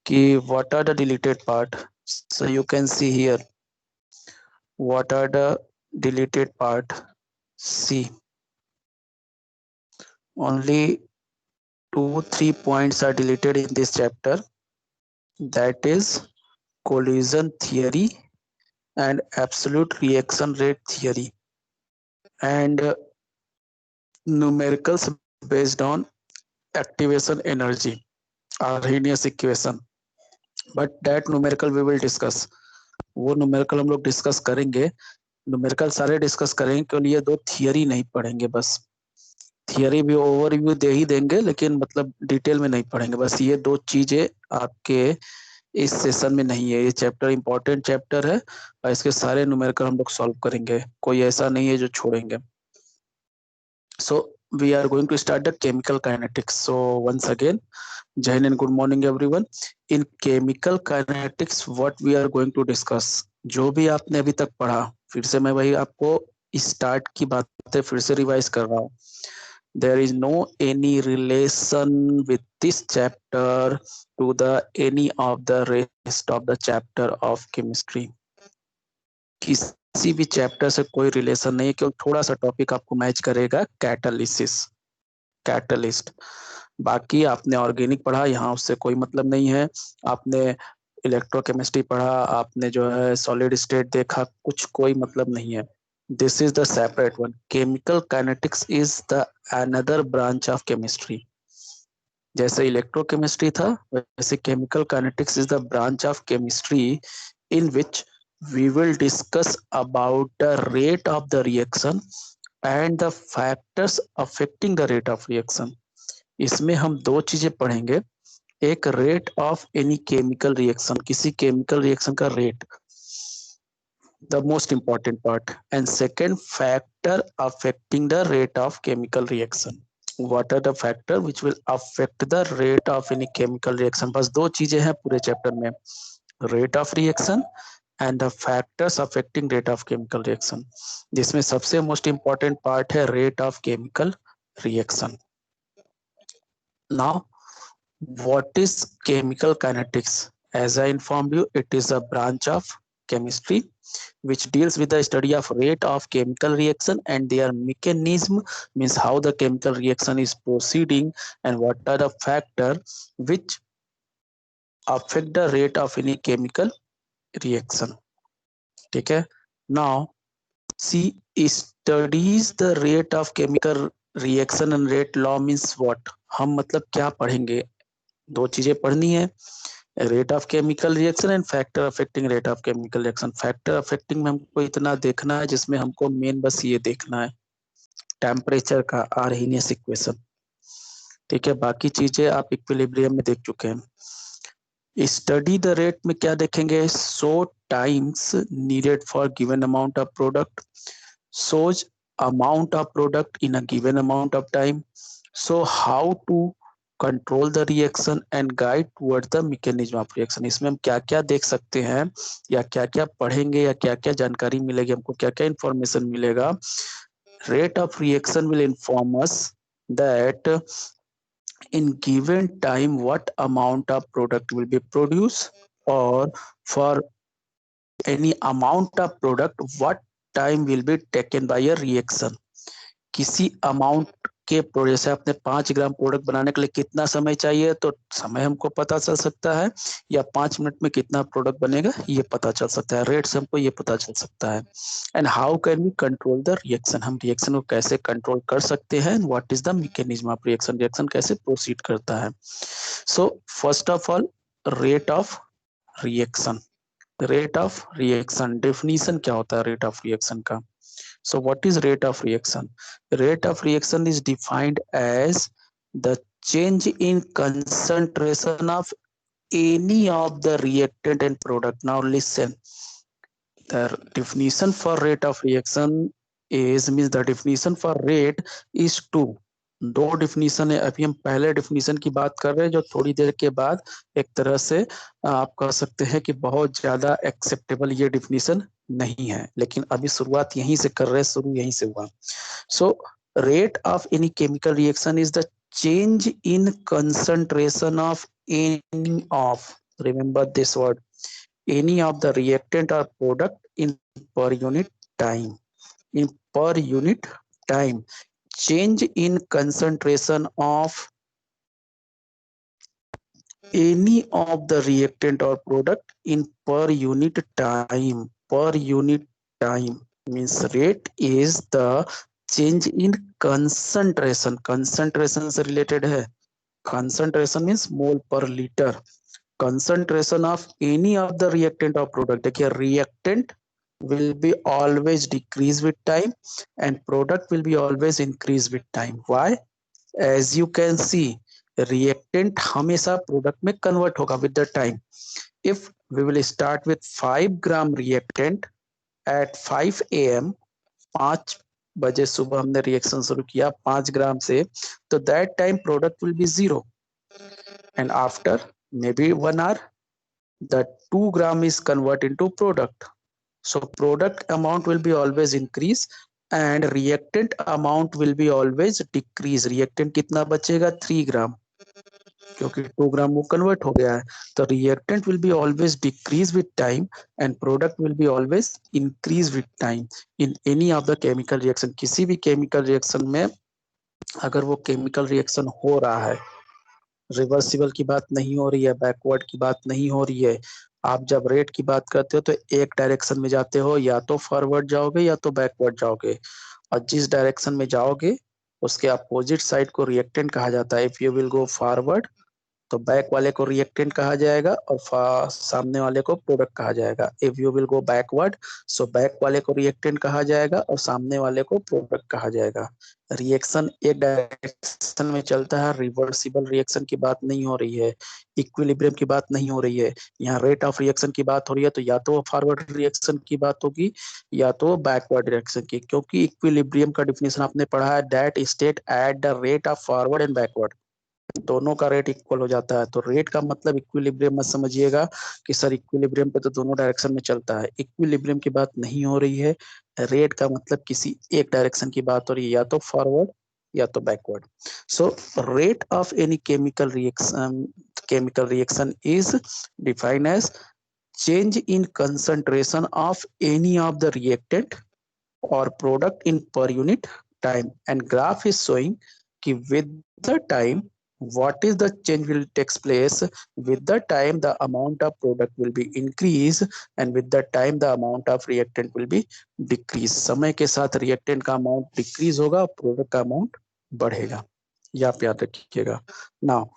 कि what are the deleted part. So you can see here what are the deleted part. See, only 2-3 points are deleted in this chapter, that is collision theory and absolute reaction rate theory, and numericals based on activation energy, Arrhenius equation. But that numerical we will discuss. वो numerical हम लोग discuss करेंगे, numerical सारे discuss करेंगे, केवल ये दो theory नहीं पढ़ेंगे बस। थियरी भी ओवरव्यू दे ही देंगे, लेकिन मतलब डिटेल में नहीं पढ़ेंगे। बस ये दो चीजें आपके इस सेशन में नहीं है। ये चैप्टर इंपॉर्टेंट चैप्टर है और इसके सारे न्यूमेरिकल हम लोग सॉल्व करेंगे, कोई ऐसा नहीं है जो छोड़ेंगे। So we are going to start the chemical kinetics. So once again, Jai Hind and good morning everyone. In chemical kinetics what we are going to discuss, जो भी आपने अभी तक पढ़ा, फिर से मैं वही आपको स्टार्ट की बातें फिर से रिवाइज कर रहा हूँ। There is no any relation with this chapter to the any of the rest of the chapter of chemistry. किसी भी चैप्टर से कोई रिलेशन नहीं है, क्योंकि थोड़ा सा टॉपिक आपको मैच करेगा, कैटालिसिस, कैटलिस्ट। बाकी आपने ऑर्गेनिक पढ़ा, यहाँ उससे कोई मतलब नहीं है। आपने इलेक्ट्रोकेमिस्ट्री पढ़ा, आपने जो है सॉलिड स्टेट देखा, कुछ कोई मतलब नहीं है। This is the separate one. Chemical kinetics is the another branch of chemistry. जैसे इलेक्ट्रोकेमिस्ट्री था, वैसे chemical kinetics is the branch of chemistry in which we will discuss about the rate of the reaction and the factors affecting the rate of reaction. इसमें हम दो चीजें पढ़ेंगे, एक rate of any chemical reaction, किसी chemical reaction का rate, the most important part, and second, factor affecting the rate of chemical reaction. What are the factor which will affect the rate of any chemical reaction? बस दो चीजें हैं पूरे chapter में, rate of reaction and the factors affecting rate of chemical reaction, जिसमें सबसे most important part है rate of chemical reaction. Now what is chemical kinetics? As I informed you, it is a branch of chemistry which deals with the study of rate of chemical reaction and their mechanism, means how the chemical reaction is proceeding and what are the factors which affect the rate of any chemical reaction. ठीक है? Now see, studies the rate of chemical reaction and rate law means what? हम मतलब क्या पढ़ेंगे? दो चीजें पढ़नी है, rate of chemical reaction and factor affecting rate of chemical reaction. Factor affecting में हमको इतना देखना है, जिसमें हमको मेन बस ये देखना है टेम्परेचर का, आर्हेनियस इक्वेशन। ठीक है, बाकी चीजें आप इक्विलिब्रियम में देख चुके हैं। स्टडी द रेट में क्या देखेंगे, so times needed for given amount of product, so's amount of product in a given amount of time, so how to control the reaction and guide toward the mechanism of reaction. इसमें हम क्या क्या देख सकते हैं, या क्या क्या पढ़ेंगे, या क्या क्या जानकारी मिलेगी, हमको क्या क्या इंफॉर्मेशन मिलेगा। Rate of reaction will inform us that in given time what amount of product will be produced, or for any amount of product what time will be taken by a reaction. किसी amount के जैसे आपने 5 ग्राम product बनाने के लिए कितना समय चाहिए, तो समय हमको पता चल सकता है, या 5 मिनट में कितना प्रोडक्ट बनेगा ये पता चल सकता है, रेट से हमको ये पता चल सकता है। And how can we control the reaction, हम रिएक्शन को कैसे कंट्रोल कर सकते हैं, what is the mechanism of reaction, reaction कैसे प्रोसीड करता है। So first of all, rate of reaction. Rate of reaction definition क्या होता है रेट ऑफ रिएक्शन का। So what is rate of reaction? Rate of reaction is defined as the change in concentration of any of the reactant and product. Now listen, the definition for rate of reaction is, means the definition for rate is two. दो definition है, अभी हम पहले definition की बात कर रहे हैं, जो थोड़ी देर के बाद एक तरह से आप कह सकते हैं कि बहुत ज्यादा एक्सेप्टेबल ये डिफिनीशन नहीं है, लेकिन अभी शुरुआत यहीं से कर रहे हैं, शुरू यहीं से हुआ। सो rate of any chemical reaction is the change in concentration of any of remember this word, any of the reactant or product in per unit time. In per unit time, change in concentration of any of the reactant or product in per unit time. Per unit time means rate is the change in concentration. concentration से related है. concentration means mole per liter. concentration of any of the reactant or product. देखिए reactant will be always decrease with time and product will be always increase with time. Why? As you can see, reactant हमेशा product में convert होगा with the time. If we will start with 5 gram reactant at 5 am, 5 बजे सुबह हमने reaction शुरू किया 5 ग्राम से, तो that time product will be 0 and after maybe 1 hour the 2 gram is converted into product. So product amount will be always increase and reactant amount will be always decrease. reactant कितना बचेगा 3 ग्राम, क्योंकि 2 ग्राम वो convert हो गया है. तो reactant will be always decrease with time and product will be always increase with time in any of the chemical reaction. किसी भी chemical reaction में अगर वो chemical reaction हो रहा है, रिवर्सिबल की बात नहीं हो रही है, बैकवर्ड की बात नहीं हो रही है, आप जब रेट की बात करते हो तो एक डायरेक्शन में जाते हो, या तो फॉरवर्ड जाओगे या तो बैकवर्ड जाओगे, और जिस डायरेक्शन में जाओगे उसके अपोजिट साइड को रिएक्टेंट कहा जाता है. If you will go forward तो बैक वाले को रिएक्टेंट कहा जाएगा और सामने वाले को प्रोडक्ट कहा जाएगा. If you will go backward so back वाले को रिएक्टेंट कहा जाएगा और सामने वाले को प्रोडक्ट कहा जाएगा. रिएक्शन एक डायरेक्शन में चलता है, रिवर्सिबल रिएक्शन की बात नहीं हो रही है, इक्विलिब्रियम की बात नहीं हो रही है. यहाँ रेट ऑफ रिएक्शन की बात हो रही है, तो या तो फॉरवर्ड रिएक्शन की बात होगी या तो बैकवर्ड रिएक्शन की, क्योंकि इक्विलिब्रियम का डिफिनेशन आपने पढ़ा है, that state at the rate of forward and backward, दोनों का रेट इक्वल हो जाता है. तो रेट का मतलब इक्विलिब्रियम मत समझिएगा कि सर इक्विलिब्रियम पे तो दोनों डायरेक्शन में चलता है, इक्विलिब्रियम की बात नहीं हो रही है. रेट का मतलब किसी एक डायरेक्शन की बात हो रही है, या तो फॉरवर्ड या तो backward. So rate of any chemical reaction is defined as change in concentration of any of the reactant or product in per unit time, and graph is showing कि with the time what is the change will takes place. With the time the amount of product will be increase and with the time the amount of reactant will be decrease. समय के साथ reactant का amount decrease होगा, product का amount बढ़ेगा, ये आप याद रखिएगा. Now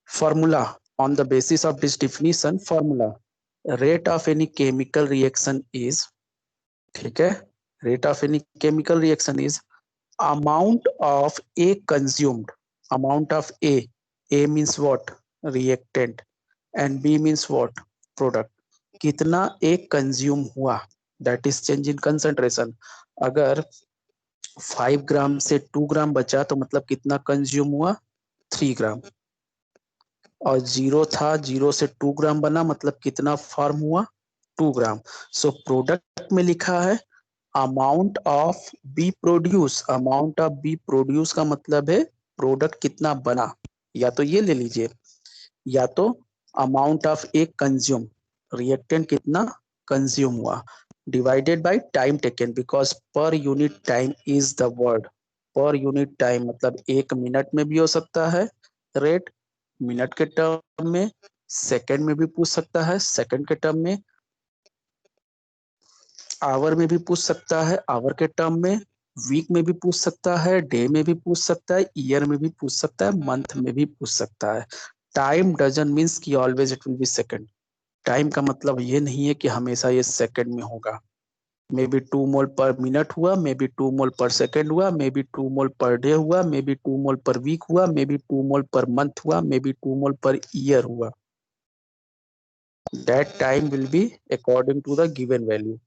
formula on the basis of this definition, formula rate of any chemical reaction is, ठीक है, rate of any chemical reaction is amount of A consumed, amount of A means what, reactant, and B means what, product. कितना A consume हुआ, that is change in concentration. अगर 5 ग्राम से 2 ग्राम बचा तो मतलब कितना कंज्यूम हुआ, 3 ग्राम, और 0 था, 0 से 2 ग्राम बना मतलब कितना फॉर्म हुआ, 2 ग्राम. सो प्रोडक्ट में लिखा है amount of B produce. Amount of B produce का मतलब है प्रोडक्ट कितना बना, या तो ये ले लीजिए, या तो amount of A consume, reactant कितना कंज्यूम हुआ, divided by time taken, because per unit time is the word. Per unit time मतलब 1 मिनट में भी हो सकता है रेट, मिनट के टर्म में, सेकंड में भी पूछ सकता है सेकंड के टर्म में, आवर में भी पूछ सकता है आवर के टर्म में, वीक में भी पूछ सकता है, डे में भी पूछ सकता है, ईयर में भी पूछ सकता है, मंथ में भी पूछ सकता है. टाइम डजंट मीन्स कि always it will be second. Time का मतलब ये नहीं है कि हमेशा ये सेकंड में होगा. मे बी 2 मोल पर मिनट हुआ, मे बी 2 मोल पर सेकंड हुआ, may be 2 mole per day हुआ, मे बी 2 मोल पर वीक हुआ, may be 2 mole per month हुआ, may be 2 mole per year हुआ. That time will be according to the given value,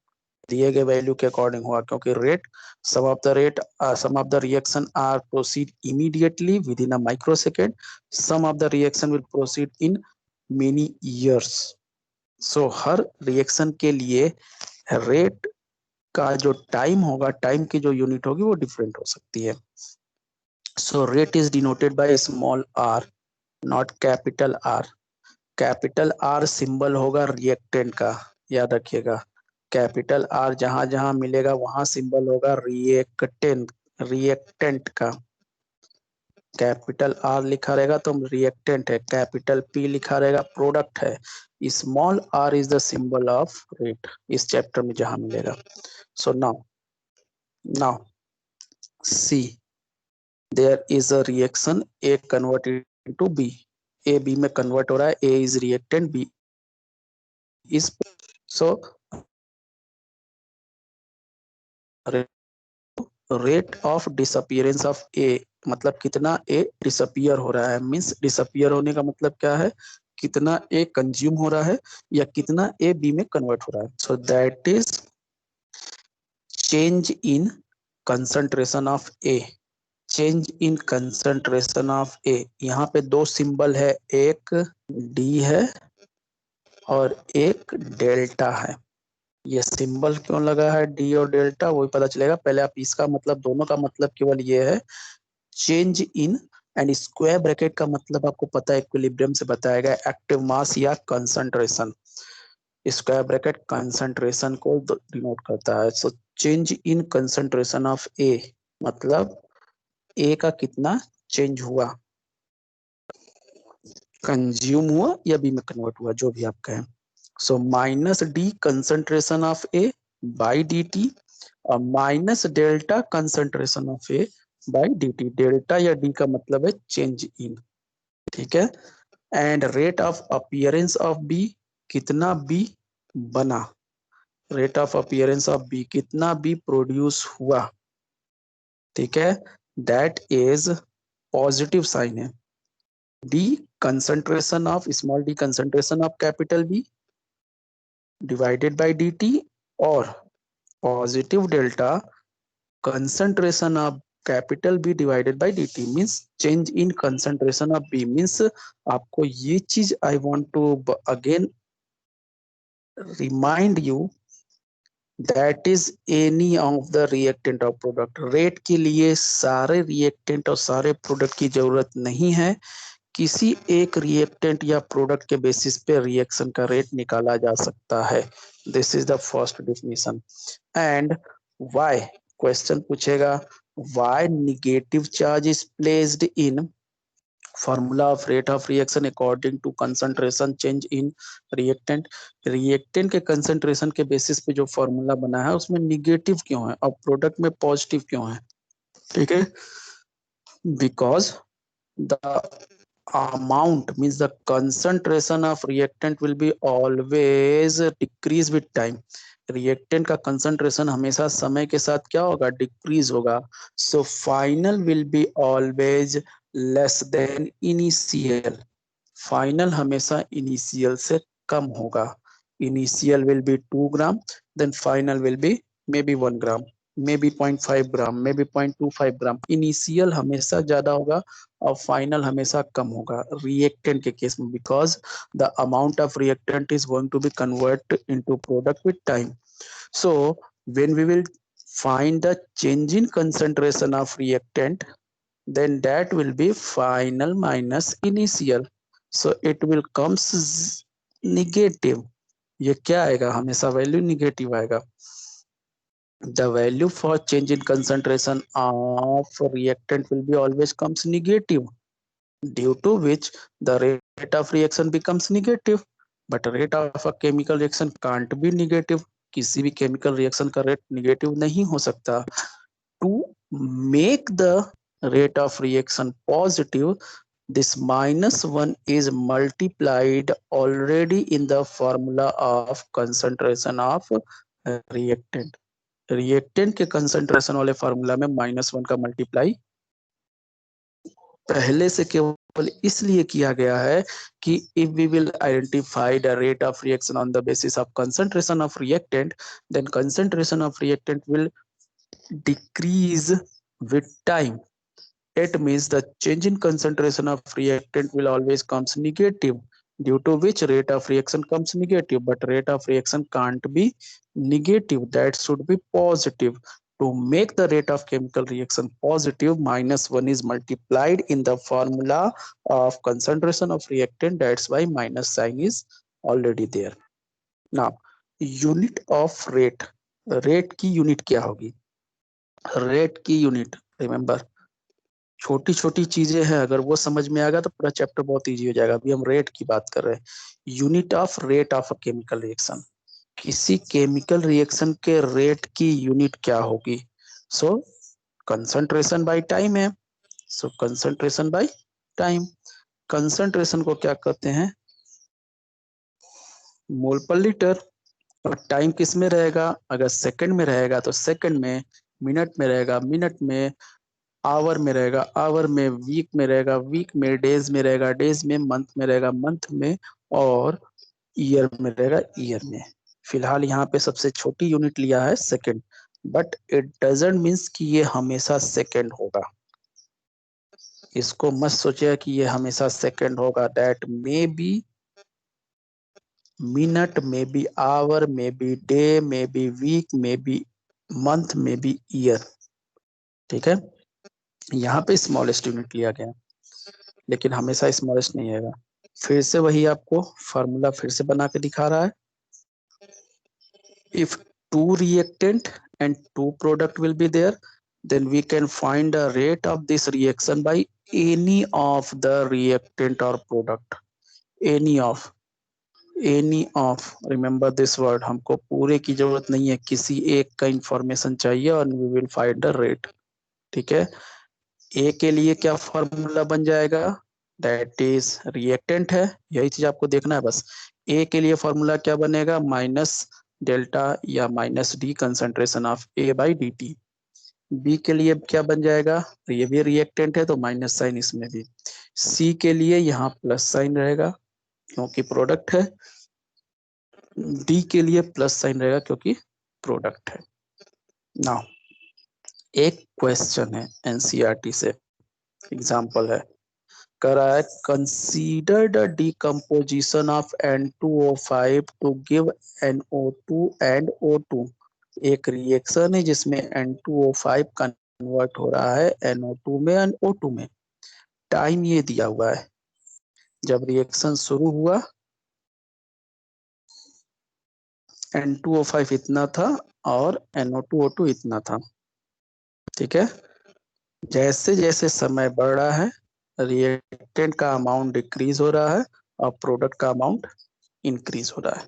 दिए गए वैल्यू के अकॉर्डिंग हुआ, क्योंकि rate some of the reaction are proceed immediately within a microsecond, some of the reaction will proceed in many years. So हर reaction के लिए rate का जो टाइम होगा, टाइम की जो यूनिट होगी वो डिफरेंट हो सकती है. So rate is denoted by small R, not capital R. Capital R symbol होगा रिएक्टेंट का, याद रखिएगा। कैपिटल आर जहां जहां मिलेगा वहां सिंबल होगा रिएक्टेंट का। कैपिटल आर लिखा रहेगा तो रिएक्टेंट है, कैपिटल पी लिखा रहेगा प्रोडक्ट है, small R is the symbol of rate इस चैप्टर में जहां मिलेगा। So now see there is a reaction A converted into B, A B में कन्वर्ट हो रहा है, A is reactant, B is, so rate of disappearance of A, मतलब कितना ए डिसअपियर हो रहा है, मींस डिसअपियर होने का मतलब क्या है, कितना ए कंज्यूम हो रहा है या कितना ए बी में कन्वर्ट हो रहा है। So that is change in concentration of A, change in concentration of A. यहाँ पे दो सिंबल है, एक डी है और एक डेल्टा है। ये सिंबल क्यों लगा है डी और डेल्टा वही पता चलेगा, पहले आप इसका मतलब, दोनों का मतलब केवल ये है change in, and square bracket का मतलब आपको पता है इक्विलिब्रियम से बताया गया, एक्टिव मास या कंसंट्रेशन, स्क्वायर ब्रैकेट कंसंट्रेशन को डिनोट करता है। So change in concentration of A मतलब ए का कितना चेंज हुआ, कंज्यूम हुआ या बी में कन्वर्ट हुआ, जो भी आप कहें। So minus D concentration of A by D T और minus delta concentration of A by D T. Delta या डी का मतलब है चेंज इन, ठीक है। And rate of appearance of B, कितना बी बना, rate of appearance of B कितना बी प्रोड्यूस हुआ, ठीक है, दैट इज पॉजिटिव साइन है। D concentration of small D concentration of capital B divided by D T, और positive delta concentration of capital B divided by dt means change in concentration of B means आपको ये चीज I want to again remind you that is any of the reactant of product। Rate के लिए सारे reactant और सारे product की जरूरत नहीं है, किसी एक रिएक्टेंट या प्रोडक्ट के बेसिस पे रिएक्शन का रेट निकाला जा सकता है। This is the first definition. And why, question पूछेगा why negative charge is placed in formula of rate of reaction according to concentration change in reactant. Reactant के कंसंट्रेशन के बेसिस पे जो फॉर्मूला बना है उसमें निगेटिव क्यों है और प्रोडक्ट में पॉजिटिव क्यों है, ठीक है, because the amount means the concentration of reactant will be always decrease with time। Reactant का कंसंट्रेशन हमेशा समय के साथ क्या होगा, डिक्रीज होगा। So final will be always less than initial, final हमेशा इनिशियल से कम होगा। Initial will be 2 gram, then final will be maybe 1 gram, maybe 0.5 gram, maybe 0.25 gram. Initial हमेशा ज्यादा होगा और फाइनल हमेशा कम होगा रिएक्टेंट के केस में, because the amount of reactant is going to be convert into product with time. So when we will find the change in concentration of reactant, then that will be final minus initial, so it will comes negative। ये क्या आएगा, हमेशा value negative आएगा। the value for change in concentration of reactant will be always comes negative, due to which the rate of reaction becomes negative, but rate of a chemical reaction can't be negative। किसी भी chemical reaction का rate negative नहीं हो सकता। to make the rate of reaction positive, this -1 is multiplied already in the formula of concentration of reactant। Reactant के concentration वाले formula में -1 का मल्टीप्लाई पहले से केवल इसलिए किया गया है कि if we will identify the rate of reaction on the basis of concentration of reactant, then concentration of reactant will decrease with time। It means the change in concentration of reactant will always comes negative, due to which rate of reaction comes negative, but rate of reaction can't be negative, that should be positive। To make the rate of chemical reaction positive, -1 is multiplied in the formula of concentration of reactant. That's why minus sign is already there. Now, unit of rate. Rate की unit क्या होगी? Rate की unit, remember, छोटी छोटी चीजें हैं, अगर वो समझ में आएगा तो पूरा चैप्टर बहुत इजी हो जाएगा. अभी हम रेट की बात कर रहे हैं. Unit of rate of a chemical reaction. किसी केमिकल रिएक्शन के रेट की यूनिट क्या होगी? सो कंसंट्रेशन बाय टाइम है. सो कंसंट्रेशन बाय टाइम. कंसंट्रेशन को क्या कहते हैं? मोल पर लीटर. और टाइम किस में रहेगा? अगर सेकंड में रहेगा तो सेकंड में, मिनट में रहेगा मिनट में, आवर में रहेगा आवर में, वीक में रहेगा वीक में, डेज में रहेगा डेज में, मंथ में रहेगा मंथ में, और ईयर में रहेगा ईयर में. फिलहाल यहाँ पे सबसे छोटी यूनिट लिया है second, but it doesn't means कि ये हमेशा सेकंड होगा. इसको मत सोचिए कि ये हमेशा सेकंड होगा. दैट मे बी मिनट, में बी आवर, में बी डे, में बी वीक, में बी मंथ, में बी ईयर. ठीक है, यहाँ पे स्मॉलेस्ट यूनिट लिया गया, लेकिन हमेशा स्मॉलेस्ट नहीं आएगा. फिर से वही आपको फार्मूला फिर से बना के दिखा रहा है. If two reactant and two product will be there, then we can find the rate of this reaction by any of the reactant or product. Any of. Remember this word. हमको पूरे की जरूरत नहीं है, किसी एक का इंफॉर्मेशन चाहिए और we will find the rate. ठीक है. ए के लिए क्या फॉर्मूला बन जाएगा? दैट इज रिएक्टेंट है, यही चीज आपको देखना है बस. ए के लिए फॉर्मूला क्या बनेगा? माइनस डेल्टा या minus D concentration of A by D T. B के लिए क्या बन जाएगा? ये भी रिएक्टेंट है तो माइनस साइन इसमें भी. सी के लिए यहाँ प्लस साइन रहेगा क्योंकि प्रोडक्ट है. डी के लिए प्लस साइन रहेगा क्योंकि प्रोडक्ट है. नाउ एक क्वेश्चन है एनसीईआरटी से, एग्जाम्पल है, कर रहा है consider the decomposition of N2O5 to give NO2 and O2. एक रिएक्शन है जिसमें N2O5 कन्वर्ट हो रहा है NO2 में एंड O2 में. टाइम ये दिया हुआ है. जब रिएक्शन शुरू हुआ N2O5 इतना था और NO2 इतना था. ठीक है. जैसे जैसे समय बढ़ रहा है, रिएक्टेंट का अमाउंट डिक्रीज हो रहा है और प्रोडक्ट का अमाउंट इंक्रीज हो रहा है.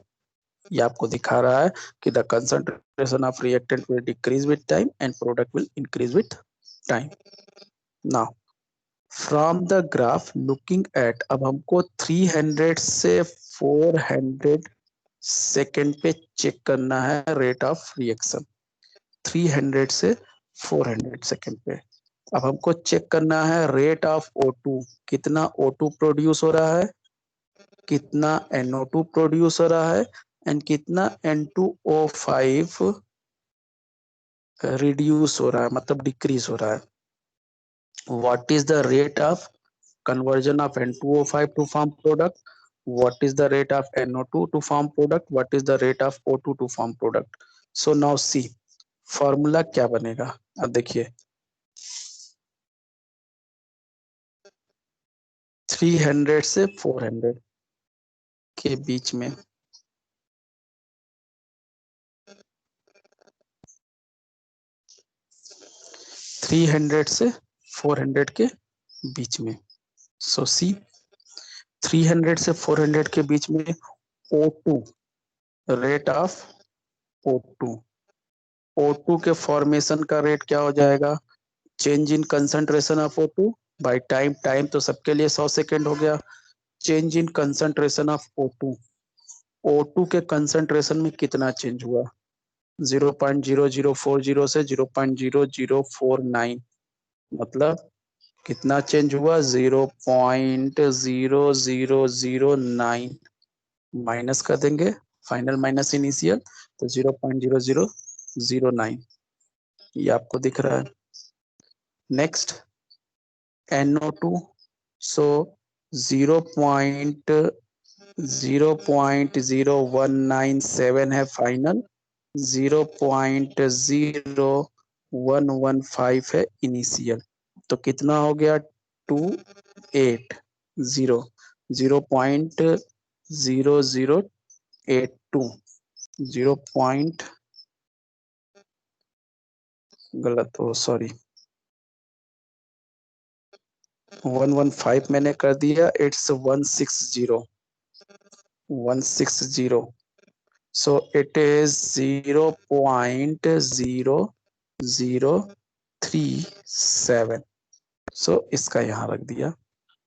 ये आपको दिखा रहा है कि the concentration of reactant will decrease with time and product will increase with time. Now from the graph looking at, अब हमको 300 से 400 सेकेंड पे चेक करना है रेट ऑफ रिएक्शन. 300 से 400 सेकेंड पे. अब हमको चेक करना है रेट ऑफ O2. कितना O2 प्रोड्यूस हो रहा है, कितना NO2 प्रोड्यूस हो रहा है, एंड कितना N2O5 रिड्यूस हो रहा है, मतलब डिक्रीज हो रहा है. What is the rate of conversion of N2O5 to form product? What is the rate of NO2 to form product? What is the rate of O2 to form product? So now see, formula क्या बनेगा? अब देखिए 300 से 400 के बीच में, 300 से 400 के बीच में. सो सी 300 से 400 के बीच में O2, rate of O2. O2 के फॉर्मेशन का रेट क्या हो जाएगा? Change in concentration of O2 by time. Time तो सबके लिए 100 सेकेंड हो गया. Change in concentration of O2. O2 के कंसंट्रेशन में कितना चेंज हुआ? 0.0040 से 0.0049, मतलब कितना चेंज हुआ? 0.0009 माइनस कर देंगे, फाइनल माइनस इनिशियल, तो 0.0009 ये आपको दिख रहा है. नेक्स्ट NO2, सो 0.0197 है फाइनल, 0.0 115 है इनिशियल, तो कितना हो गया 280, 0.0082, 0 पॉइंट गलत हो सॉरी 115 मैंने कर दिया, it's 160, so it is 0.0037, so इसका यहाँ रख दिया।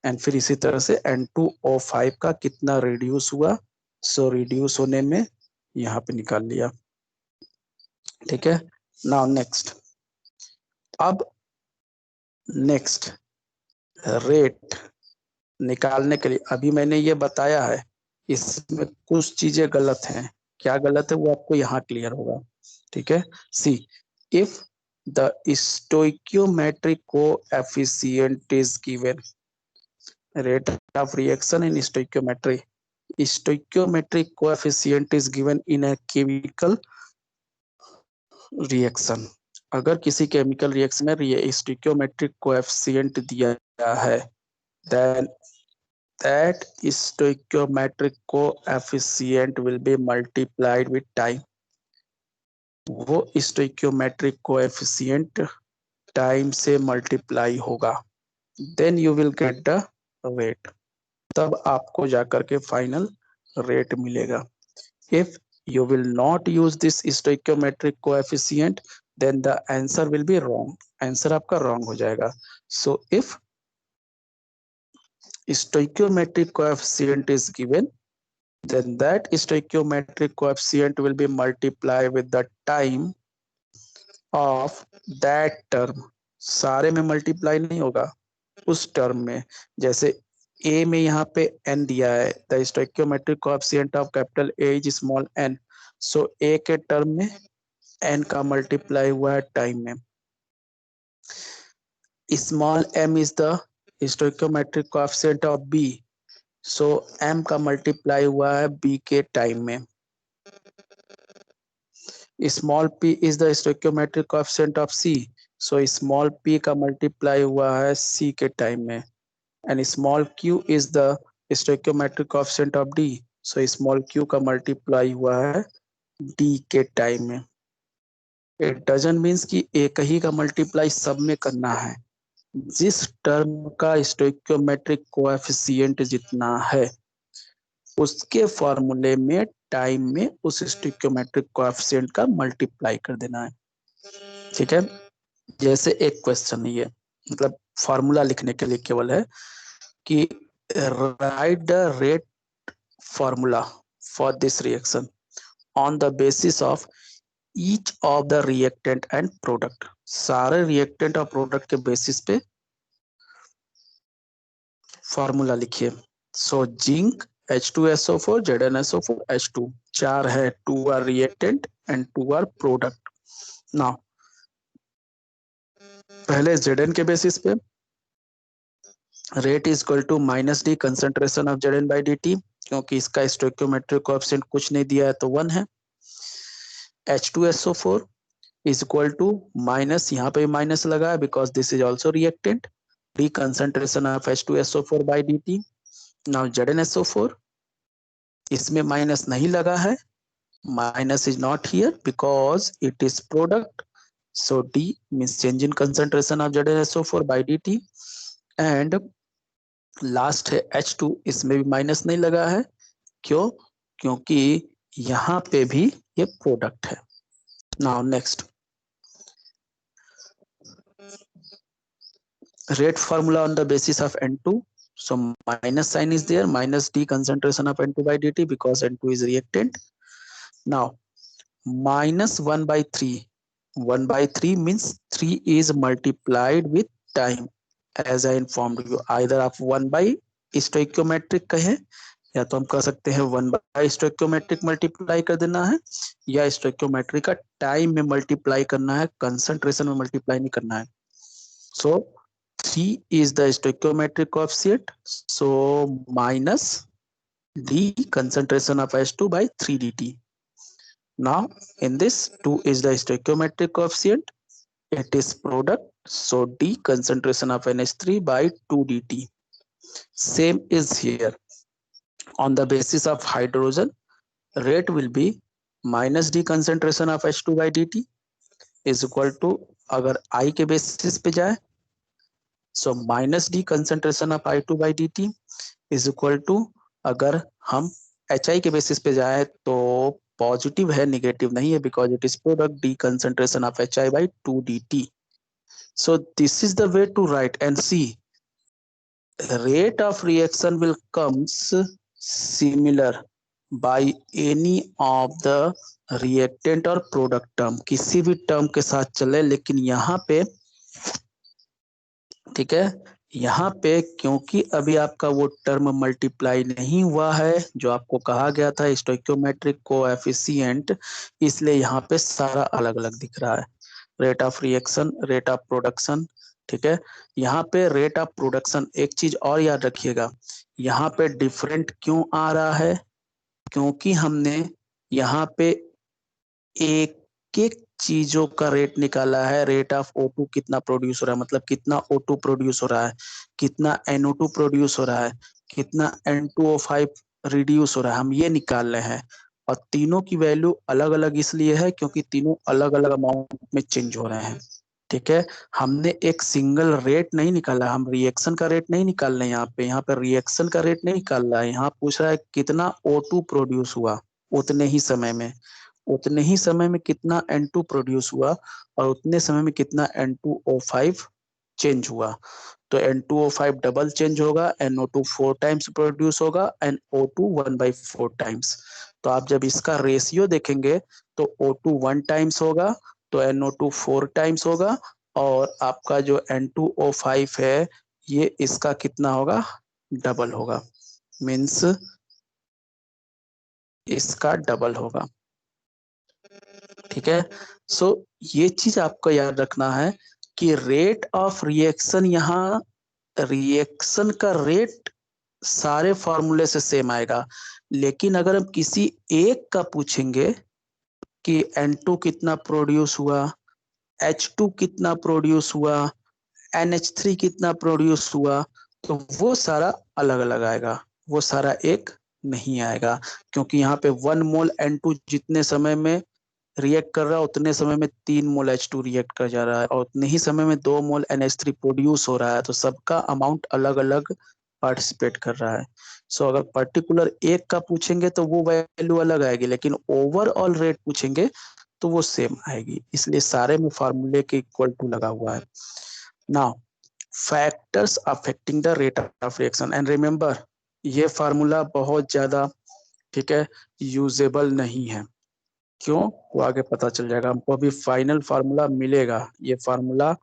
एंड फिर इसी तरह से N2O5 का कितना रिड्यूस हुआ, सो रिड्यूस होने में यहाँ पे निकाल लिया। ठीक है, नाउ नेक्स्ट, अब नेक्स्ट रेट निकालने के लिए अभी मैंने ये बताया है, इसमें कुछ चीजें गलत हैं, क्या गलत है वो आपको यहाँ क्लियर होगा। ठीक है, see if the stoichiometric coefficient is given, rate of reaction in stoichiometry, stoichiometric coefficient is given in a chemical reaction, अगर किसी केमिकल रिएक्शन में स्टोइकियोमेट्रिक कोएफिशिएंट दिया गया है, then that stoichiometric coefficient will be multiplied with time, वो stoichiometric coefficient time से multiply होगा, then you will get the rate, तब आपको जाकर के फाइनल रेट मिलेगा। If you will not use this stoichiometric coefficient, then the answer will be wrong, answer आपका wrong हो जाएगा। So if stoichiometric coefficient is given, then that stoichiometric coefficient will be multiplied with the time of that term, सारे में multiply नहीं होगा, उस term में, जैसे ए में यहाँ पे एन दिया है, the stoichiometric coefficient of capital A is small n, so A के टर्म में एन का मल्टीप्लाई हुआ है टाइम में, small m is the stoichiometric coefficient of B, so m का मल्टीप्लाई हुआ है बी के टाइम में, small p is the stoichiometric coefficient of C, so small p का मल्टीप्लाई हुआ है सी के टाइम में, and small q is the stoichiometric coefficient of D, so small q का मल्टीप्लाई हुआ है डी के टाइम में। इट डजंट मीन्स कि एक ही का मल्टीप्लाई सब में करना है, जिस टर्म का स्टोइकियोमेट्रिक कोएफिशिएंट जितना है उसके फॉर्मूले में टाइम में उस स्टोइकियोमेट्रिक कोएफिशिएंट का मल्टीप्लाई कर देना है। ठीक है, जैसे एक क्वेश्चन है ये, मतलब फॉर्मूला लिखने के लिए केवल है कि write the rate formula for this reaction on the basis of each of the reactant and product, सारे रिएक्टेंट और प्रोडक्ट के बेसिस पे फॉर्मूला लिखिए। So zinc H2SO4 ZnSO4 H2, चार है, 2 are reactant and 2 are product. Now पहले Zn के basis पे rate is equal to minus D concentration of Zn by dt, क्योंकि इसका स्टोइकियोमेट्रिक कोएफिशिएंट कुछ नहीं दिया है तो 1 है। H2SO4 is equal to minus, यहाँ पे भी माइनस लगा है because this is also reactant, D concentration of H2SO4 by dt। Now ZnSO4, इसमें माइनस नहीं लगा है, minus is not here because it is product, so D means change in concentration of ZnSO4 by dt, and last है H2, इसमें भी minus नहीं लगा है, क्यों, क्योंकि यहाँ पे भी ये प्रोडक्ट है। Now next, rate formula on the basis of N2, so minus sign is there, minus D concentration of N2 by dt because N2 is reactant. Now minus 1 by 3, 1 by 3 means 3 is multiplied with time, as I informed you, either आप 1 by stoichiometric कहें, या तो हम कह सकते हैं 1 by stoichiometric multiply कर देना है, या stoichiometric का टाइम में मल्टीप्लाई करना है, कंसंट्रेशन में मल्टीप्लाई नहीं करना है। So 3 is the stoichiometric coefficient, so minus D concentration of H2 by 3 dt. Now in this 2 is the stoichiometric coefficient, it is product, so D concentration of NH3 by 2 dt. Same is here. On the basis of hydrogen, rate will be minus D concentration of H2 by dt is equal to, अगर I के basis पे जाए, so minus D concentration of I2 by dt is equal to, अगर हम HI के basis पे जाए तो पॉजिटिव है, निगेटिव नहीं है, because it is product D concentration of HI by 2 dt. So this is the way to write, and see rate of reaction will comes similar by any of the reactant और product term, किसी भी term के साथ चले, लेकिन यहाँ पे ठीक है, यहाँ पे क्योंकि अभी आपका वो टर्म मल्टीप्लाई नहीं हुआ है जो आपको कहा गया था स्टोइकियोमेट्रिक कोएफिशिएंट, इसलिए यहाँ पे सारा अलग अलग दिख रहा है, rate of reaction, rate of production, ठीक है। यहाँ पे रेट ऑफ प्रोडक्शन, एक चीज और याद रखिएगा, यहाँ पे डिफरेंट क्यों आ रहा है, क्योंकि हमने यहाँ पे एक एक चीजों का रेट निकाला है। रेट ऑफ O2 कितना प्रोड्यूस हो रहा है, मतलब कितना O2 प्रोड्यूस हो रहा है, कितना NO2 प्रोड्यूस हो रहा है, कितना N2O5 रिड्यूस हो रहा है, हम ये निकाल रहे हैं। और तीनों की वैल्यू अलग अलग इसलिए है क्योंकि तीनों अलग अलग अमाउंट में चेंज हो रहे हैं, ठीक है। हमने एक सिंगल रेट नहीं निकाला, हम रिएक्शन का रेट नहीं निकाल रहे हैं, यहाँ पे रिएक्शन का रेट नहीं निकाल रहा है, यहाँ पूछ रहा है कितना O2 प्रोड्यूस हुआ उतने ही समय में, उतने ही समय में कितना N2 प्रोड्यूस हुआ और उतने समय में कितना N2O5 चेंज हुआ। तो N2O5 डबल चेंज होगा, NO2 4 टाइम्स प्रोड्यूस होगा, NO2 1/4 टाइम्स। तो आप जब इसका रेशियो देखेंगे तो O2 1 टाइम्स होगा, तो NO2 4 टाइम्स होगा, और आपका जो N2O5 है ये इसका कितना होगा, डबल होगा, मीन्स इसका डबल होगा, ठीक है। सो ये चीज आपको याद रखना है कि रेट ऑफ रिएक्शन, यहाँ रिएक्शन का रेट सारे फॉर्मूले से सेम आएगा, लेकिन अगर हम किसी एक का पूछेंगे कि N2 कितना प्रोड्यूस हुआ, H2 कितना प्रोड्यूस हुआ, NH3 कितना प्रोड्यूस हुआ, तो वो सारा अलग अलग आएगा, वो सारा एक नहीं आएगा, क्योंकि यहाँ पे 1 मोल N2 जितने समय में रिएक्ट कर रहा है उतने समय में 3 मोल H2 रिएक्ट कर जा रहा है, और उतने ही समय में 2 मोल NH3 प्रोड्यूस हो रहा है, तो सबका अमाउंट अलग अलग पार्टिसिपेट कर रहा है। सो अगर पर्टिकुलर एक का पूछेंगे तो वो वैल्यू अलग आएगी, लेकिन ओवरऑल रेट पूछेंगे तो वो सेम आएगी, इसलिए सारे में फार्मूले के इक्वल टू लगा हुआ है। Now factors affecting the rate of reaction, and remember ये फार्मूला बहुत ज्यादा, ठीक है, यूजेबल नहीं है। क्यों, वो आगे पता चल जाएगा, हमको अभी फाइनल फार्मूला मिलेगा, ये फार्मूला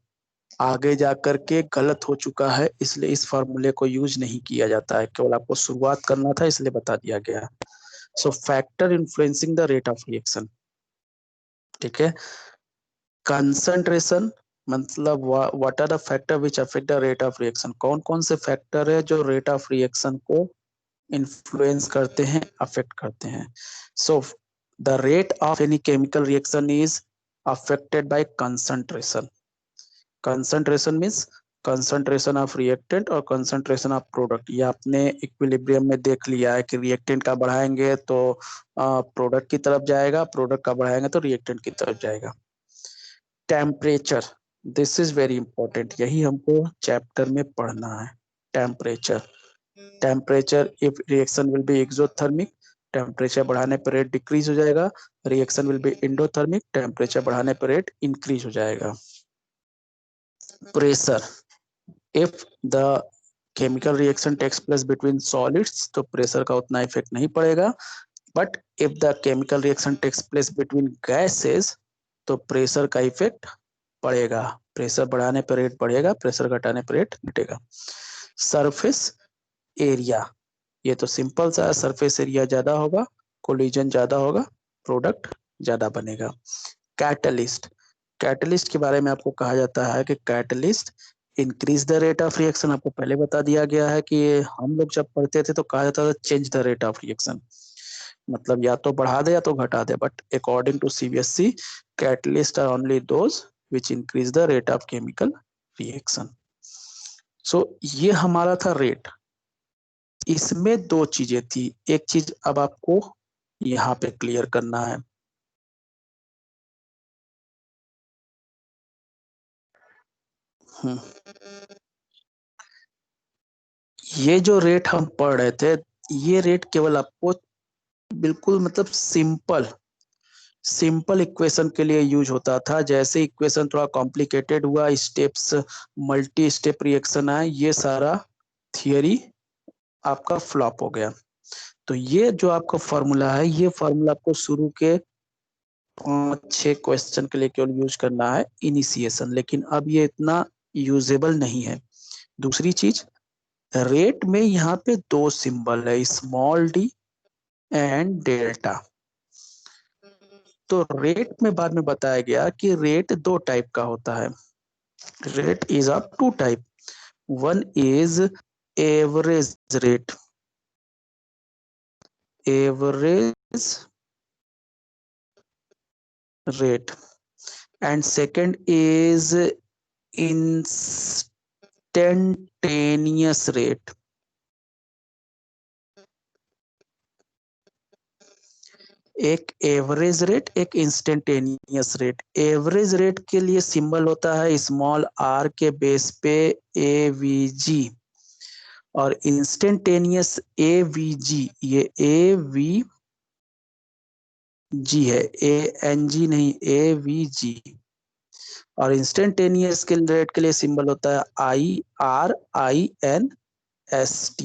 आगे जाकर के गलत हो चुका है, इसलिए इस फार्मूले को यूज नहीं किया जाता है, केवल आपको शुरुआत करना था इसलिए बता दिया गया। So factor influencing the rate of reaction, ठीक है। कंसंट्रेशन मतलब what are the factor which affect the rate of reaction, कौन कौन से फैक्टर है जो रेट ऑफ रिएक्शन को इन्फ्लुएंस करते हैं, अफेक्ट करते हैं। सो the rate of any chemical reaction is affected by concentration. Concentration means concentration of reactant और concentration of product। ये आपने इक्विलिब्रियम में देख लिया है कि रिएक्टेंट का बढ़ाएंगे तो प्रोडक्ट की तरफ जाएगा, प्रोडक्ट का बढ़ाएंगे तो रिएक्टेंट की तरफ जाएगा। Temperature, this is very important, यही हमको चैप्टर में पढ़ना है। Temperature, temperature if reaction will be exothermic, temperature बढ़ाने पर रेट डिक्रीज हो जाएगा, reaction will be endothermic, temperature बढ़ाने पर रेट इंक्रीज हो जाएगा। Pressure, if the chemical reaction takes place between solids तो प्रेशर का उतना इफेक्ट नहीं पड़ेगा, but if the chemical reaction takes place between gases तो प्रेशर का इफेक्ट पड़ेगा, प्रेशर बढ़ाने पर रेट बढ़ेगा, प्रेशर घटाने पर रेट घटेगा। सरफेस एरिया, ये तो सिंपल सा, सरफेस एरिया ज्यादा होगा, कोलिजन ज्यादा होगा, प्रोडक्ट ज्यादा बनेगा। कैटलिस्ट, कैटलिस्ट के बारे में आपको कहा जाता है कि catalyst increase the rate of reaction, आपको पहले बता दिया गया है कि हम लोग जब पढ़ते थे तो कहा जाता था change the rate of reaction, मतलब या तो बढ़ा दे या तो घटा दे, but according to CBSE catalyst are only those which increase the rate of chemical reaction. So ये हमारा था रेट। इसमें दो चीजें थी, एक चीज अब आपको यहाँ पे क्लियर करना है। ये जो रेट हम पढ़ रहे थे, ये रेट केवल आपको बिल्कुल मतलब सिंपल इक्वेशन के लिए यूज होता था। जैसे इक्वेशन थोड़ा कॉम्प्लिकेटेड हुआ, स्टेप्स मल्टी स्टेप रिएक्शन आए, ये सारा थियरी आपका फ्लॉप हो गया। तो ये जो आपका फॉर्मूला है, ये फॉर्मूला आपको शुरू के 5-6 क्वेश्चन के लिए केवल यूज करना है इनिशिएशन, लेकिन अब ये इतना यूजेबल नहीं है। दूसरी चीज, रेट में यहाँ पे दो सिंबल है, स्मॉल डी एंड डेल्टा। तो रेट में बाद में बताया गया कि रेट दो टाइप का होता है। Rate is of two type, one is average rate, average rate, and second is instantaneous rate। एक एवरेज रेट, एक इंस्टेंटेनियस रेट। एवरेज रेट के लिए सिंबल होता है स्मॉल आर के बेस पे एवीजी, और इंस्टेंटेनियस एवीजी, ये एवीजी है, एएनजी नहीं, एवीजी। और इंस्टेंटेनियस के रेट के लिए सिंबल होता है IRINST,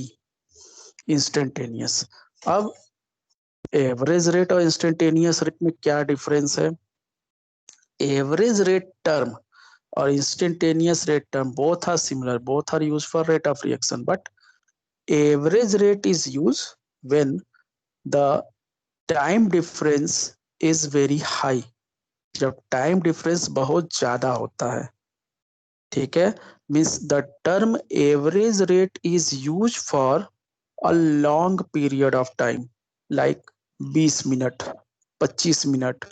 इंस्टेंटेनियस। अब एवरेज रेट और इंस्टेंटेनियस रेट में क्या डिफरेंस है? एवरेज रेट टर्म और instantaneous rate term both are similar, both are used for rate of reaction, but average rate is used when the time difference is very high, जब time difference बहुत ज्यादा होता है। ठीक है, means the term average rate is use for a long period of time, like 20 minute, 25 minute,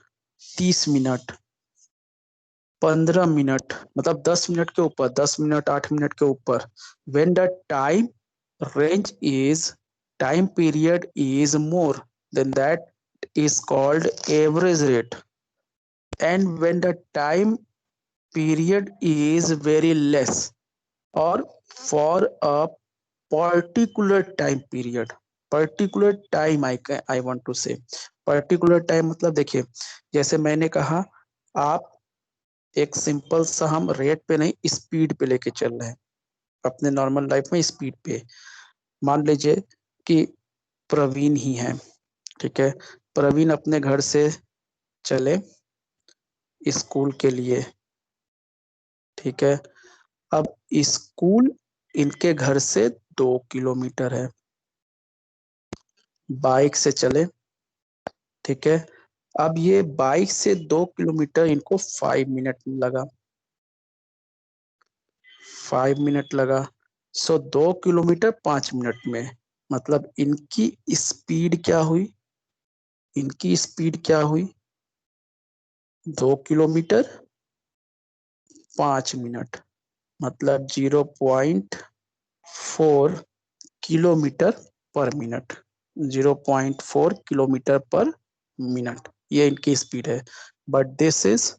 30 minute, 15 minute, मतलब 10 minute के ऊपर, 10 मिनट, 8 मिनट के ऊपर। When the time range is, time period is more than that is called average rate, and when the time period is very less or for a particular time period, particular time I want to say, particular time मतलब देखिए, जैसे मैंने कहा, आप एक simple सा, हम rate पे नहीं स्पीड पे लेके चल रहे हैं अपने नॉर्मल लाइफ में, स्पीड पे। मान लीजिए कि प्रवीण ही है, ठीक है, प्रवीण अपने घर से चले स्कूल के लिए, ठीक है। अब स्कूल इनके घर से 2 किलोमीटर है, बाइक से चले, ठीक है। अब ये बाइक से 2 किलोमीटर इनको 5 मिनट लगा, 5 मिनट लगा। सो 2 किलोमीटर 5 मिनट में, मतलब इनकी स्पीड क्या हुई? इनकी स्पीड क्या हुई? 2 किलोमीटर 5 मिनट, मतलब 0.4 किलोमीटर पर मिनट, 0.4 किलोमीटर पर मिनट, ये इनकी स्पीड है। But this is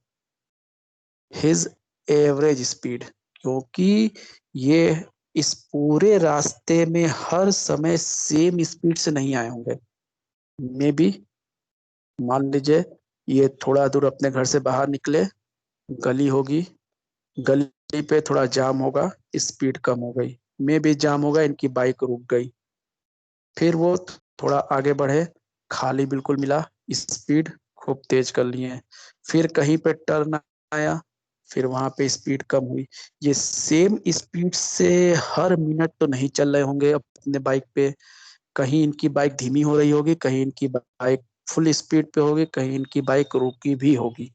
his average speed, क्योंकि ये इस पूरे रास्ते में हर समय सेम स्पीड से नहीं आए होंगे। मे बी मान लीजिए ये थोड़ा दूर अपने घर से बाहर निकले, गली होगी, गली पे थोड़ा जाम होगा, स्पीड कम हो गई, मे बी जाम होगा, इनकी बाइक रुक गई, फिर वो थोड़ा आगे बढ़े, खाली बिल्कुल मिला, स्पीड खूब तेज कर लिए, फिर कहीं पे टर्न आया, फिर वहां पे स्पीड कम हुई। ये सेम स्पीड से हर मिनट तो नहीं चल रहे होंगे अपने बाइक पे, कहीं इनकी बाइक धीमी हो रही होगी, कहीं इनकी बाइक फुल स्पीड पे होगी, कहीं इनकी बाइक रुकी भी होगी।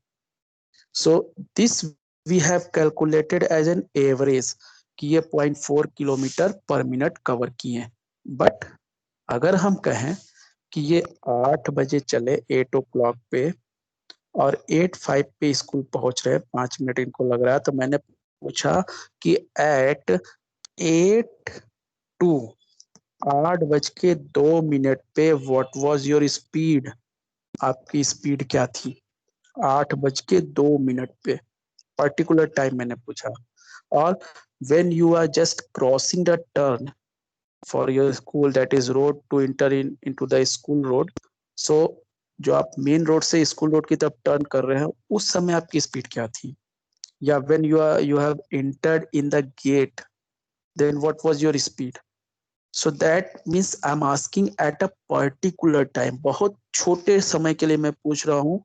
So this we have calculated as an average कि ये 0.4 किलोमीटर पर मिनट कवर किए। बट अगर हम कहें कि ये 8 बजे चले, 8 o'clock पे, और 8:05 पे स्कूल पहुंच रहे हैं, 5 मिनट इनको लग रहा है। तो मैंने पूछा कि एट 8:02, 8:02 पे व्हाट वाज योर स्पीड, आपकी स्पीड क्या थी 8:02 पे, पर्टिकुलर टाइम मैंने पूछा। और when you are just crossing the turn for your school, that is road to enter into the school road, so जो आप मेन रोड से स्कूल रोड की तरफ टर्न कर रहे हैं उस समय आपकी स्पीड क्या थी। या when you have entered in the gate, then what was your speed? So that means I'm asking at a particular time, बहुत छोटे समय के लिए मैं पूछ रहा हूँ।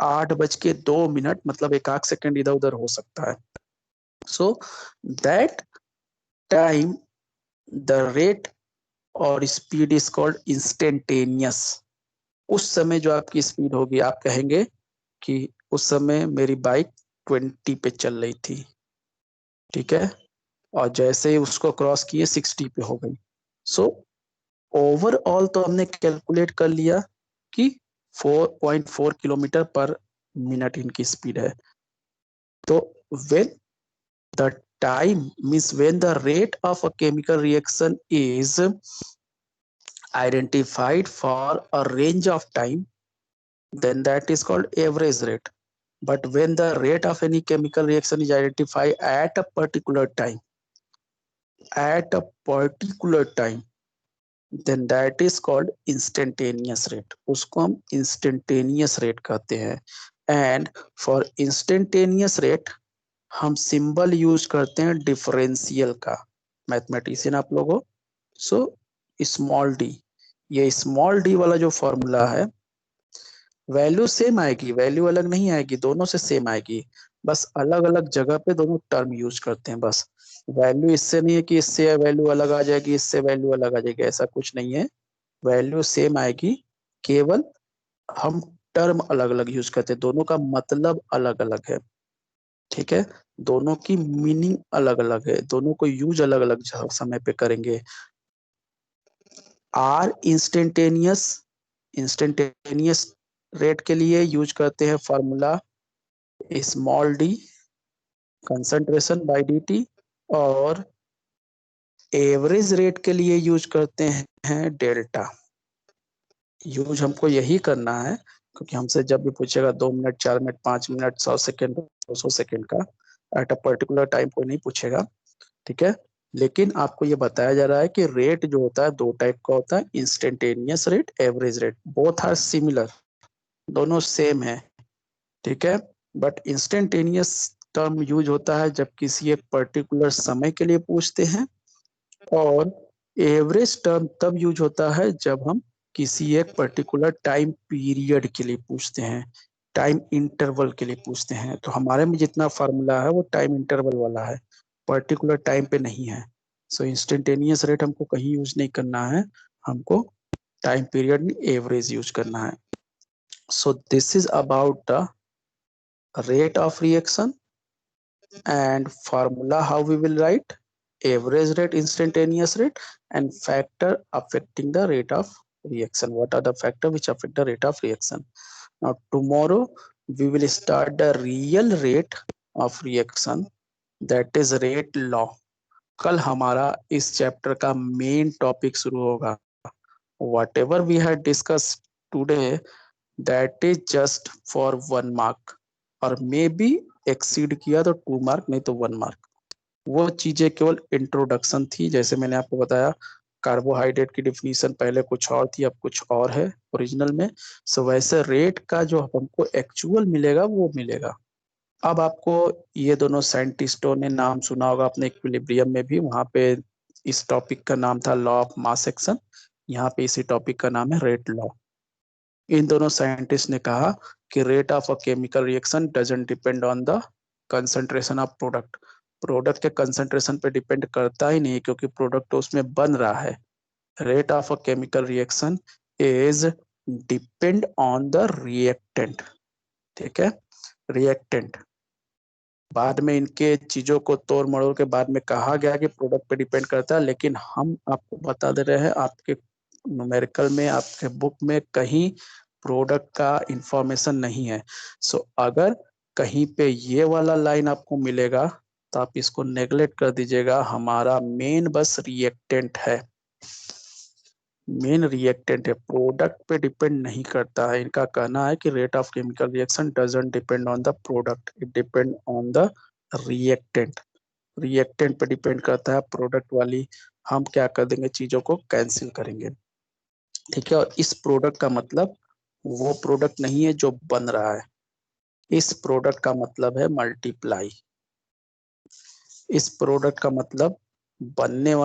8:02 मतलब एक आध सेकंड इधर उधर हो सकता है। So that time the rate और स्पीड इज कॉल्ड इंस्टेंटेनियस। उस समय जो आपकी स्पीड होगी, आप कहेंगे कि उस समय मेरी बाइक 20 पे चल रही थी, ठीक है, और जैसे ही उसको क्रॉस किए 60 पे हो गई। सो ओवरऑल तो हमने कैलकुलेट कर लिया कि 4.4 किलोमीटर पर मिनट इनकी स्पीड है। तो when the time means when the rate of a chemical reaction is identified for a range of time, then that is called average rate. But when the rate of any chemical reaction is identified at a particular time, then that is called instantaneous rate. उसको हम instantaneous rate कहते हैं। And for instantaneous rate हम symbol use करते हैं differential का। Mathematician आप लोगों, सो स्मॉल डी, ये स्मॉल डी वाला जो फॉर्मूला है, वैल्यू सेम आएगी, वैल्यू अलग नहीं आएगी, दोनों से सेम आएगी, बस अलग अलग जगह पे दोनों टर्म यूज करते हैं बस। वैल्यू इससे नहीं है कि इससे वैल्यू अलग आ जाएगी, इससे वैल्यू अलग आ जाएगी, ऐसा कुछ नहीं है, वैल्यू सेम आएगी, केवल हम टर्म अलग अलग यूज करते हैं, दोनों का मतलब अलग अलग है, ठीक है, दोनों की मीनिंग अलग अलग है, दोनों को यूज अलग अलग समय पे करेंगे। आर इंस्टेंटेनियस, इंस्टेंटेनियस रेट के लिए यूज करते हैं formula small D concentration by dt, और एवरेज रेट के लिए यूज करते हैं डेल्टा। यूज हमको यही करना है, क्योंकि हमसे जब भी पूछेगा 2 minute, 4 minute, 5 minute, 100 second, 200 second का, एट अ पर्टिकुलर टाइम कोई नहीं पूछेगा, ठीक है। लेकिन आपको ये बताया जा रहा है कि रेट जो होता है दो टाइप का होता है, instantaneous rate, average rate, both are similar, दोनों सेम है, ठीक है। बट इंस्टेंटेनियस टर्म यूज होता है जब किसी एक पर्टिकुलर समय के लिए पूछते हैं, और एवरेज टर्म तब यूज होता है जब हम किसी एक पर्टिकुलर टाइम पीरियड के लिए पूछते हैं, टाइम इंटरवल के लिए पूछते हैं। तो हमारे में जितना फार्मूला है वो टाइम इंटरवल वाला है, पर्टिकुलर टाइम पे नहीं है। सो इंस्टेंटेनियस रेट हमको कहीं यूज नहीं करना है, हमको टाइम पीरियड में एवरेज यूज करना है। So this is about the rate of reaction and formula how we will write average rate, instantaneous rate, and factor affecting the rate of reaction. What are the factor which affect the rate of reaction? Now tomorrow we will start the real rate of reaction, that is rate law. कल हमारा इस chapter का main topic शुरू होगा। whatever we had discussed today, that is just for 1 mark, और may be exceed किया तो 2 mark, नहीं तो 1 मार्क। वो चीजें केवल इंट्रोडक्शन थी, जैसे मैंने आपको बताया कार्बोहाइड्रेट की डिफिनीशन पहले कुछ और थी, अब कुछ और है ओरिजिनल में। सो वैसे रेट का जो हमको एक्चुअल मिलेगा वो मिलेगा। अब आपको ये दोनों साइंटिस्टों ने नाम सुना होगा अपने इक्विलिब्रियम में भी, वहां पे इस टॉपिक का नाम था लॉ ऑफ मास एक्शन, यहाँ पे इसी टॉपिक का नाम है रेट लॉ। इन दोनों साइंटिस्ट ने कहा कि rate of a chemical reaction doesn't depend on the concentration of product, product के कंसंट्रेशन पे डिपेंड करता ही नहीं, क्योंकि प्रोडक्ट तो उसमें बन रहा है। Rate of a chemical reaction is depend on the reactant, ठीक है, रिएक्टेंट। बाद में इनके चीजों को तोड़ मड़ोड़ के बाद में कहा गया कि प्रोडक्ट पे डिपेंड करता है, लेकिन हम आपको बता दे रहे हैं, आपके न्यूमेरिकल में, आपके बुक में कहीं प्रोडक्ट का इंफॉर्मेशन नहीं है। सो अगर कहीं पे ये वाला लाइन आपको मिलेगा तो आप इसको नेग्लेक्ट कर दीजिएगा। हमारा मेन बस रिएक्टेंट है, मेन रिएक्टेंट है, प्रोडक्ट पे डिपेंड नहीं करता है। इनका कहना है कि rate of chemical reaction doesn't depend on the product, it depend on the reactant. Reactant पे डिपेंड करता है, प्रोडक्ट वाली हम क्या कर देंगे, चीजों को कैंसिल करेंगे। ठीक है, और इस प्रोडक्ट का मतलब वो प्रोडक्ट नहीं है जो बन रहा है, इस प्रोडक्ट का मतलब है मल्टीप्लाई। इस प्रोडक्ट का मतलब बनने वाला